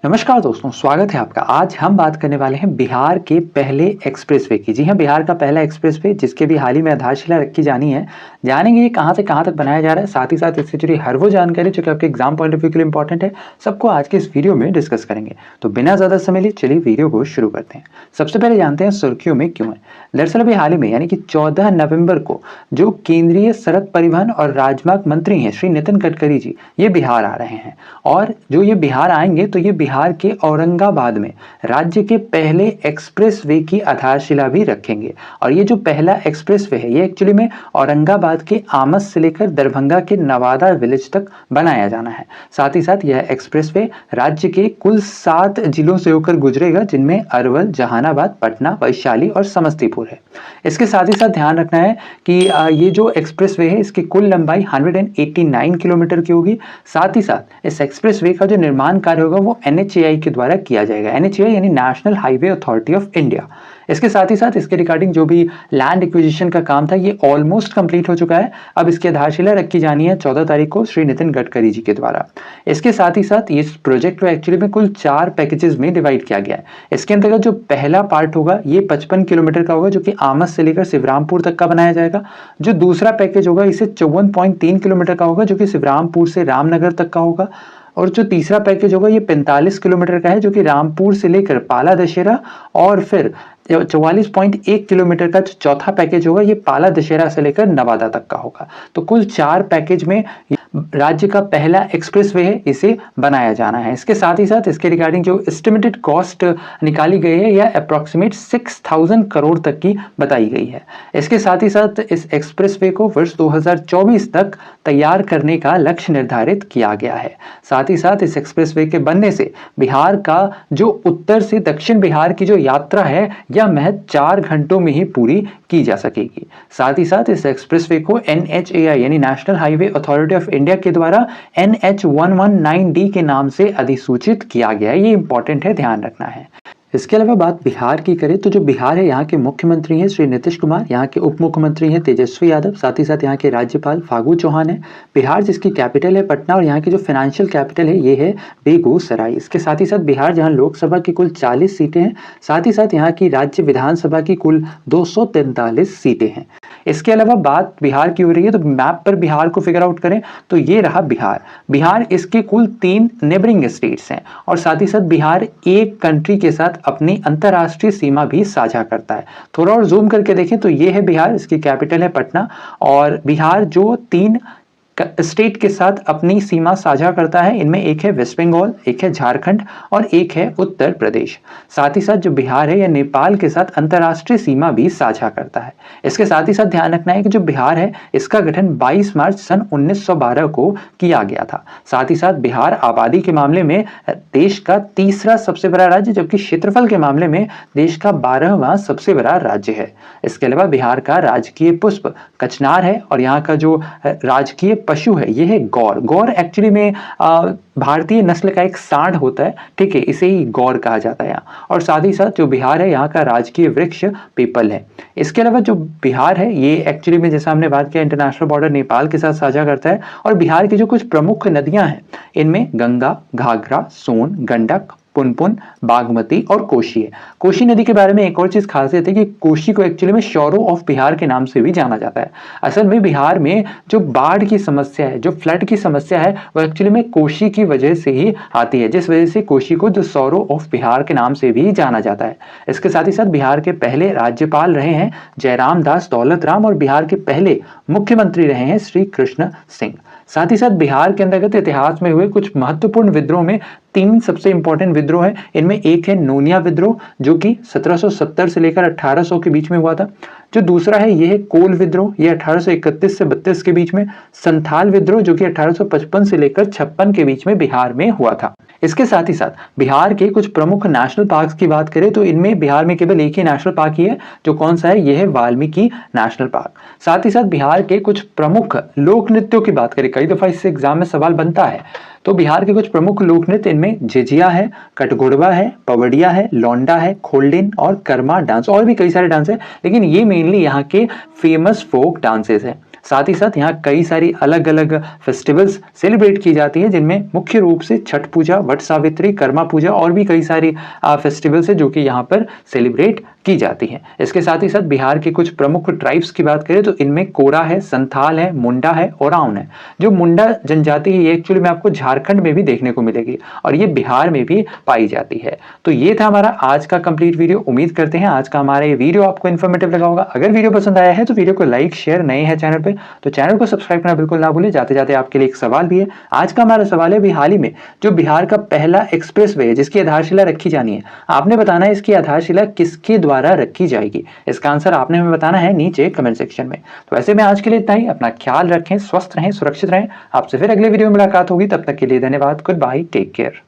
नमस्कार दोस्तों, स्वागत है आपका। आज हम बात करने वाले हैं बिहार के पहले एक्सप्रेसवे की। जी हाँ, बिहार का पहला एक्सप्रेसवे जिसके भी हाल ही में आधारशिला रखी जानी है। जानेंगे ये कहाँ से कहाँ तक बनाया जा रहा है, साथ ही साथ इससे जुड़ी हर वो जानकारी जो कि आपके एग्जाम पॉइंट ऑफ व्यू के लिए इंपॉर्टेंट है, सबको आज के इस वीडियो में डिस्कस करेंगे। तो बिना ज़्यादा समय लिए चलिए वीडियो को शुरू करते हैं। सबसे पहले जानते हैं सुर्खियों में क्यों है। दरअसल अभी हाल ही में यानी कि 14 नवंबर को जो केंद्रीय सड़क परिवहन और राजमार्ग मंत्री हैं श्री नितिन गडकरी जी, ये बिहार आ रहे हैं। और जो ये बिहार आएंगे तो ये बिहार के औरंगाबाद में राज्य के पहले एक्सप्रेसवे की आधारशिला भी रखेंगे। और ये जो पहला एक्सप्रेसवे है ये एक्चुअली में औरंगाबाद के आमस से लेकर दरभंगा के नवादा विलेज तक बनाया जाना है। साथ ही साथ यह एक्सप्रेसवे राज्य के कुल 7 जिलों से होकर गुजरेगा, जिनमें अरवल, जहानाबाद, पटना, वैशाली और समस्तीपुर है। इसके साथ ही साथ ध्यान रखना है कि ये जो एक्सप्रेसवे है इसकी कुल लंबाई 189 किलोमीटर की होगी। साथ ही साथ इस एक्सप्रेसवे का जो निर्माण कार्य होगा वो NHAI के द्वारा किया जाएगा। NHAI यानी national highway authority of India. इसके साथ ही साथ इसके रिगार्डिंग जो भी लैंड एक्विजिशन का काम था ये ऑलमोस्ट कंप्लीट हो चुका है। अब इसकी आधारशिला रखी जानी है 14 तारीख को श्री नितिन गडकरी जी के द्वारा। इसके साथ ही साथ इस प्रोजेक्ट को एक्चुअली में कुल 4 पैकेजेस में डिवाइड किया गया है। इसके अंतर्गत जो पहला पार्ट होगा ये 55 किलोमीटर का होगा, जो कि आमस से लेकर शिवरामपुर तक का बनाया जाएगा। जो दूसरा पैकेज होगा इसे 54.3 किलोमीटर का होगा, जो कि शिवरामपुर से रामनगर तक का होगा। और जो तीसरा पैकेज होगा ये 45 किलोमीटर का है, जो कि रामपुर से लेकर पाला दशहरा, और फिर 44.1 किलोमीटर का जो चौथा पैकेज होगा ये पाला दशहरा से लेकर नवादा तक का होगा। तो कुल 4 पैकेज में राज्य का पहला एक्सप्रेसवे है, इसे बनाया जाना है। इसके साथ ही साथ इसके रिगार्डिंग जो एस्टिमेटेड कॉस्ट निकाली गई है यह अप्रोक्सीमेट 6000 करोड़ तक की बताई गई है। इसके साथ ही साथ इस एक्सप्रेसवे को वर्ष 2024 तक तैयार करने का लक्ष्य निर्धारित किया गया है। साथ ही साथ इस एक्सप्रेसवे के बनने से बिहार का जो उत्तर से दक्षिण बिहार की जो यात्रा है यह महज 4 घंटों में ही पूरी की जा सकेगी। साथ ही साथ इस एक्सप्रेसवे को NHAI यानी national highway authority of India के द्वारा NH119D के नाम से अधिसूचित किया गया है। ये इंपॉर्टेंट है, ध्यान रखना है। इसके अलावा बात बिहार की करें तो जो बिहार है यहाँ के मुख्यमंत्री हैं श्री नीतीश कुमार, यहाँ के उप मुख्यमंत्री हैं तेजस्वी यादव, साथ ही साथ यहाँ के राज्यपाल फागू चौहान है। बिहार जिसकी कैपिटल है पटना और यहाँ की जो फाइनेंशियल कैपिटल है ये है बेगूसराय। इसके साथ ही साथ बिहार जहाँ लोकसभा की कुल 40 सीटें हैं, साथ ही साथ यहाँ की राज्य विधानसभा की कुल 243 सीटें हैं। इसके अलावा बात बिहार की हो रही है तो मैप पर बिहार को फिगर आउट करें तो ये रहा बिहार। बिहार इसके कुल 3 नेबरिंग स्टेट्स हैं और साथ ही साथ बिहार एक कंट्री के साथ अपनी अंतरराष्ट्रीय सीमा भी साझा करता है। थोड़ा और जूम करके देखें तो ये है बिहार, इसकी कैपिटल है पटना। और बिहार जो 3 स्टेट के साथ अपनी सीमा साझा करता है, इनमें एक है वेस्ट बंगाल, एक है झारखंड और एक है उत्तर प्रदेश। साथ ही साथ जो बिहार है यह नेपाल के साथ अंतरराष्ट्रीय सीमा भी साझा करता है। इसके साथ ही साथ ध्यान रखना है कि जो बिहार है इसका गठन 22 मार्च सन 1912 को किया गया था। साथ ही साथ बिहार आबादी के मामले में देश का तीसरा सबसे बड़ा राज्य, जबकि क्षेत्रफल के मामले में देश का 12वां सबसे बड़ा राज्य है। इसके अलावा बिहार का राजकीय पुष्प कचनार है और यहाँ का जो राजकीय पशु है यह है गौर। गौर एक्चुअली में भारतीय नस्ल का एक सांड होता है, ठीक है, इसे ही गौर कहा जाता है यहाँ। और साथ ही साथ जो बिहार है यहाँ का राजकीय वृक्ष पीपल है। इसके अलावा जो बिहार है ये एक्चुअली में जैसा हमने बात किया इंटरनेशनल बॉर्डर नेपाल के साथ साझा करता है। और बिहार की जो कुछ प्रमुख नदियां हैं इनमें गंगा, घाघरा, सोन, गंडक, पुनपुन, बागमती और कोशी है। कोशी नदी के बारे में एक और चीज खासियत है कि कोशी को एक्चुअली में शोरो ऑफ बिहार के नाम से भी जाना जाता है। असल में बिहार में जो बाढ़ की समस्या है, जो फ्लड की समस्या है, वो एक्चुअली में कोशी की वजह से ही आती है, जिस वजह से कोशी को जो शोरो ऑफ बिहार के नाम से भी जाना जाता है। इसके साथ ही साथ बिहार के पहले राज्यपाल रहे हैं जयराम दास दौलत राम और बिहार के पहले मुख्यमंत्री रहे हैं श्री कृष्ण सिंह। साथ ही साथ बिहार के अंतर्गत इतिहास में हुए कुछ महत्वपूर्ण विद्रोह में 3 सबसे इंपॉर्टेंट विद्रोह है। इनमें एक है नोनिया विद्रोह जो कि 1770 से लेकर 1800 के बीच में हुआ था। जो दूसरा है यह है कोल विद्रोह, यह 1831 से 32 के बीच में। संथाल विद्रोह जो कि 1855 से लेकर 56 के बीच में बिहार में हुआ था। इसके साथ ही साथ बिहार के कुछ प्रमुख नेशनल पार्क्स की बात करें तो इनमें बिहार में केवल एक ही नेशनल पार्क ही है, जो कौन सा है, यह है वाल्मीकि नेशनल पार्क। साथ ही साथ बिहार के कुछ प्रमुख लोक नृत्यों की बात करें, कई दफा इससे एग्जाम में सवाल बनता है, तो बिहार के कुछ प्रमुख लोक नृत्य इनमें झिझिया है, कटघोड़वा है, पवड़िया है, लौंडा है, खोल्डिन और कर्मा डांस, और भी कई सारे डांस है, लेकिन ये मेनली यहाँ के फेमस फोक डांसेस है। साथ ही साथ यहाँ कई सारी अलग अलग फेस्टिवल्स सेलिब्रेट की जाती है, जिनमें मुख्य रूप से छठ पूजा, वट सावित्री, कर्मा पूजा और भी कई सारी फेस्टिवल्स है जो कि यहाँ पर सेलिब्रेट की जाती है। इसके साथ ही साथ बिहार के कुछ प्रमुख ट्राइब्स की बात करें तो इनमें कोरा है, संथाल है, मुंडा है, ओरावन है। जो मुंडा जनजाति है ये एक्चुअली में आपको झारखंड में भी देखने को मिलेगी और ये बिहार में भी पाई जाती है। तो ये था हमारा आज का कंप्लीट वीडियो। उम्मीद करते हैं आज का हमारा ये वीडियो आपको इन्फॉर्मेटिव लगा होगा। अगर वीडियो पसंद आया है तो वीडियो को लाइक, शेयर, नए हैं चैनल पे तो चैनल को सब्सक्राइब करना बिल्कुल ना भूलें। जाते जाते आपके लिए एक सवाल भी है। आज का हमारा सवाल है, हाल ही में जो बिहार का पहला एक्सप्रेसवे है जिसकी आधारशिला रखी जानी है, आपने बताना है इसकी आधारशिला किसके द्वारा रखी जाएगी। इसका आंसर आपने हमें बताना है नीचे कमेंट सेक्शन में। तो ऐसे में आज के लिए इतना ही। अपना ख्याल रखें, स्वस्थ रहें, सुरक्षित रहें। आपसे फिर अगले वीडियो में मुलाकात होगी। तब तक के लिए धन्यवाद। Goodbye, take care.